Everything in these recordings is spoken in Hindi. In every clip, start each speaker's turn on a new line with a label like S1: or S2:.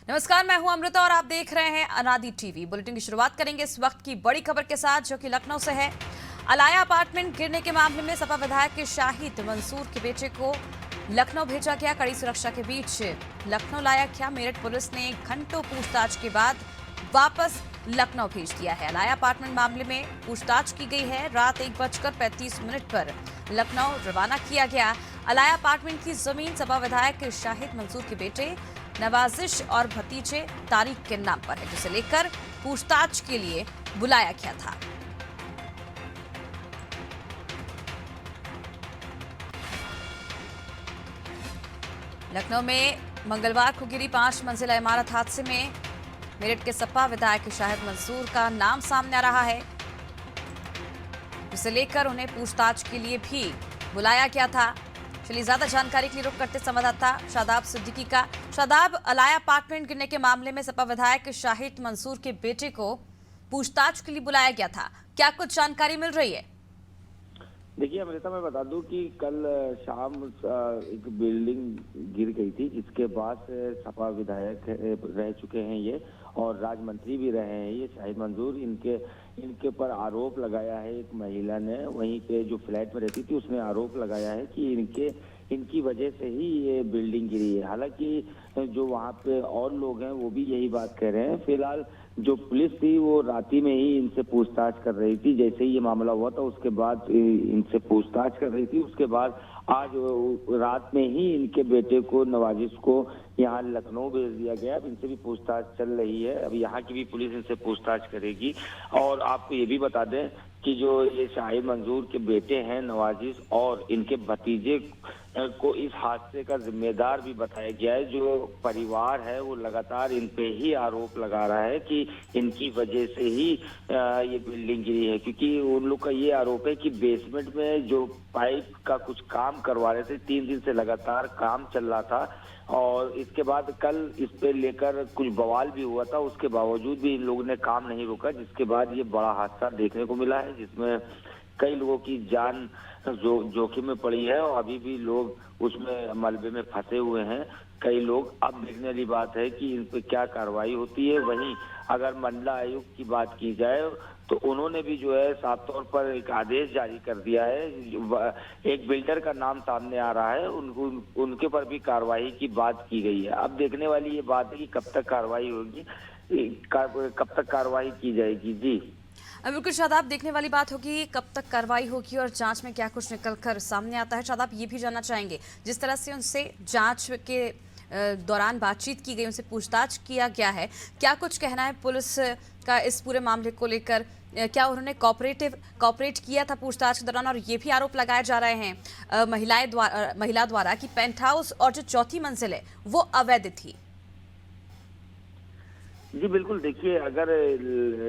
S1: नमस्कार, मैं हूं अमृता और आप देख रहे हैं अनादि टीवी। बुलेटिन की शुरुआत करेंगे इस वक्त की बड़ी खबर के साथ, जो कि लखनऊ से है। अलाया अपार्टमेंट गिरने के मामले में सपा विधायक के शाहिद मंसूर के बेटे को लखनऊ भेजा गया। कड़ी सुरक्षा के बीच लखनऊ लाया गया। मेरठ पुलिस ने घंटों पूछताछ के बाद वापस लखनऊ भेज दिया है। अलाया अपार्टमेंट मामले में पूछताछ की गई है। रात 1:35 पर लखनऊ रवाना किया गया। अलाया अपार्टमेंट की जमीन सपा विधायक शाहिद मंसूर के बेटे नवाजिश और भतीजे तारिक के नाम पर है, जिसे लेकर पूछताछ के लिए बुलाया गया था। लखनऊ में मंगलवार को गिरी 5 मंजिला इमारत हादसे में मेरठ के सपा विधायक शाहिद मंसूर का नाम सामने आ रहा है, जिसे लेकर उन्हें पूछताछ के लिए भी बुलाया गया था। चलिए ज्यादा जानकारी के लिए रुक करते संवाददाता शादाब सिद्दीकी का। शादाब, अलाया अपार्टमेंट गिरने के मामले में सपा विधायक शाहिद मंसूर के बेटे को पूछताछ के लिए बुलाया गया था, क्या कुछ जानकारी मिल रही है?
S2: देखिए अमृता, मैं बता दूं कि कल शाम एक बिल्डिंग गिर गई थी, जिसके बाद सपा विधायक रह चुके हैं ये, और राज्य मंत्री भी रहे हैं ये शाहिद मंसूर। इनके पर आरोप लगाया है एक महिला ने, वहीं पे जो फ्लैट में रहती थी उसने आरोप लगाया है कि इनकी वजह से ही ये बिल्डिंग गिरी है। हालांकि जो वहाँ पे और लोग हैं वो भी यही बात कह रहे हैं। फिलहाल जो पुलिस थी वो राती में ही इनसे पूछताछ कर रही थी। जैसे ही ये मामला हुआ था उसके बाद इनसे पूछताछ कर रही थी। उसके बाद आज रात में ही इनके बेटे को, नवाजिश को, यहाँ लखनऊ भेज दिया गया। अब इनसे भी पूछताछ चल रही है। अब यहाँ की भी पुलिस इनसे पूछताछ करेगी। और आपको ये भी बता दें कि जो ये शाहिद मंसूर के बेटे हैं नवाजिश और इनके भतीजे को इस हादसे का जिम्मेदार भी बताया गया है। जो परिवार है वो लगातार इन पे ही आरोप लगा रहा है कि इनकी वजह से ही ये बिल्डिंग गिरी है, क्योंकि उन लोग का ये आरोप है कि बेसमेंट में जो पाइप का कुछ काम करवा रहे थे, 3 दिन से लगातार काम चल रहा था, और इसके बाद कल इस पे लेकर कुछ बवाल भी हुआ था। उसके बावजूद भी इन लोगों ने काम नहीं रोका, जिसके बाद ये बड़ा हादसा देखने को मिला है, जिसमें कई लोगों की जान जोखिम में पड़ी है और अभी भी लोग उसमें मलबे में फंसे हुए हैं कई लोग। अब देखने वाली बात है कि इन पे क्या कार्रवाई होती है। वहीं अगर मंडला आयुक्त की बात की जाए तो उन्होंने भी जो है साफ तौर पर एक आदेश जारी कर दिया है। एक बिल्डर का नाम सामने आ रहा है, उनके पर भी कार्रवाई की बात की गई है। अब देखने वाली ये बात है कि कब तक कार्रवाई होगी, कब तक कार्रवाई की जाएगी। जी
S1: बिल्कुल शादाब, देखने वाली बात होगी कब तक कार्रवाई होगी और जांच में क्या कुछ निकलकर सामने आता है। शादाब, ये भी जानना चाहेंगे, जिस तरह से उनसे जांच के दौरान बातचीत की गई, उनसे पूछताछ किया गया है, क्या कुछ कहना है पुलिस का इस पूरे मामले को लेकर? क्या उन्होंने कॉपरेट किया था पूछताछ के दौरान? और ये भी आरोप लगाए जा रहे हैं महिला द्वारा कि पेंट हाउस और जो चौथी मंजिल है वो अवैध थी।
S2: जी बिल्कुल, देखिए अगर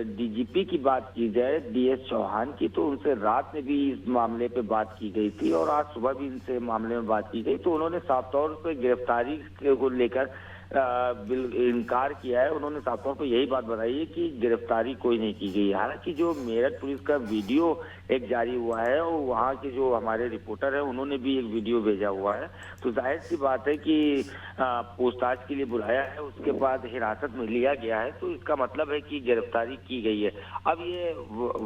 S2: डीजीपी की बात की जाए, डीएस चौहान की, तो उनसे रात में भी इस मामले पे बात की गई थी और आज सुबह भी इनसे मामले में बात की गई। तो उन्होंने साफ तौर पे गिरफ्तारी को लेकर इनकार किया है। उन्होंने साफ तौर पर यही बात बताई है कि गिरफ्तारी कोई नहीं की गई। हालांकि जो मेरठ पुलिस का वीडियो एक जारी हुआ है और वहाँ के जो हमारे रिपोर्टर है उन्होंने भी एक वीडियो भेजा हुआ है, तो जाहिर सी बात है कि पूछताछ के लिए बुलाया है, उसके बाद हिरासत में लिया गया है, तो इसका मतलब है कि गिरफ्तारी की गई है। अब ये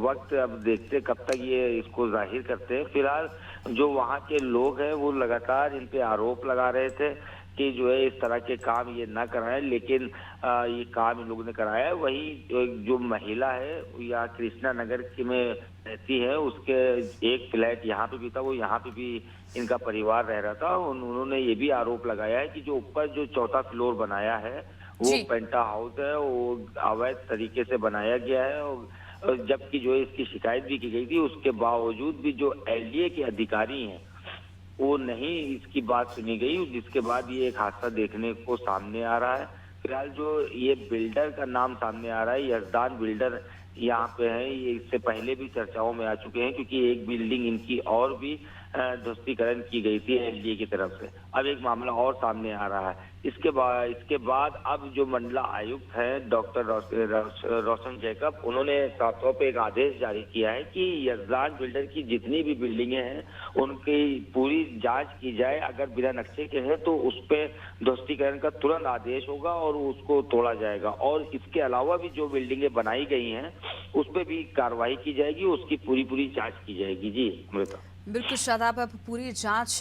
S2: वक्त अब देखते कब तक ये इसको जाहिर करते हैं। फिलहाल जो वहाँ के लोग हैं वो लगातार इन पे आरोप लगा रहे थे कि जो है इस तरह के काम ये ना कराएं, लेकिन ये काम इन लोगों ने कराया है। वही जो महिला है या कृष्णा नगर में रहती है, उसके एक फ्लैट यहाँ पे भी था, वो यहाँ पे भी इनका परिवार रह रहा था। उन्होंने ये भी आरोप लगाया है कि जो ऊपर जो चौथा फ्लोर बनाया है वो पेंटा हाउस है, वो अवैध तरीके से बनाया गया है। और जबकि जो है इसकी शिकायत भी की गई थी, उसके बावजूद भी जो एलडीए के अधिकारी हैं वो नहीं इसकी बात सुनी गई, जिसके बाद ये एक हादसा देखने को सामने आ रहा है। फिलहाल जो ये बिल्डर का नाम सामने आ रहा है, यजदान बिल्डर यहाँ पे है, ये इससे पहले भी चर्चाओं में आ चुके हैं, क्योंकि एक बिल्डिंग इनकी और भी ध्वस्तीकरण की गई थी एनडीए की तरफ से। अब एक मामला और सामने आ रहा है। इसके बाद अब जो मंडला आयुक्त हैं डॉक्टर रोशन जैकब, उन्होंने साफ तौर पे एक आदेश जारी किया है कि यजदान बिल्डर की जितनी भी बिल्डिंगें हैं उनकी पूरी जांच की जाए। अगर बिना नक्शे के हैं तो उस पे ध्वस्तीकरण का तुरंत आदेश होगा और उसको तोड़ा जाएगा। और इसके अलावा भी जो बिल्डिंगें बनाई गई हैं उस पे भी कार्रवाई की जाएगी, उसकी पूरी जांच की जाएगी। जी अमृता।
S1: बिल्कुल शादाब, आप पूरी जांच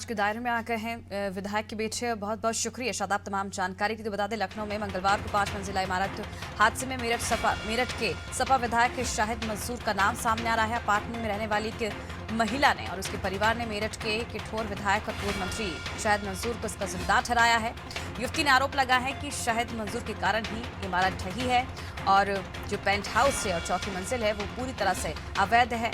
S1: के दायरे में आ गए हैं विधायक के बेटे। बहुत बहुत शुक्रिया शादाब तमाम जानकारी की। तो बता दें, लखनऊ में मंगलवार को 5 मंजिला इमारत हादसे में मेरठ के सपा विधायक शाहिद मंसूर का नाम सामने आ रहा है। अपार्टमेंट में रहने वाली एक महिला ने और उसके परिवार ने मेरठ के किठौर विधायक और पूर्व मंत्री शाहिद मंसूर को इसका जिम्मेदार ठहराया है। युवती ने आरोप लगाया है कि शाहिद मंसूर के कारण ही इमारत ढही है और जो पेंट हाउस है और चौथी मंजिल है वो पूरी तरह से अवैध है।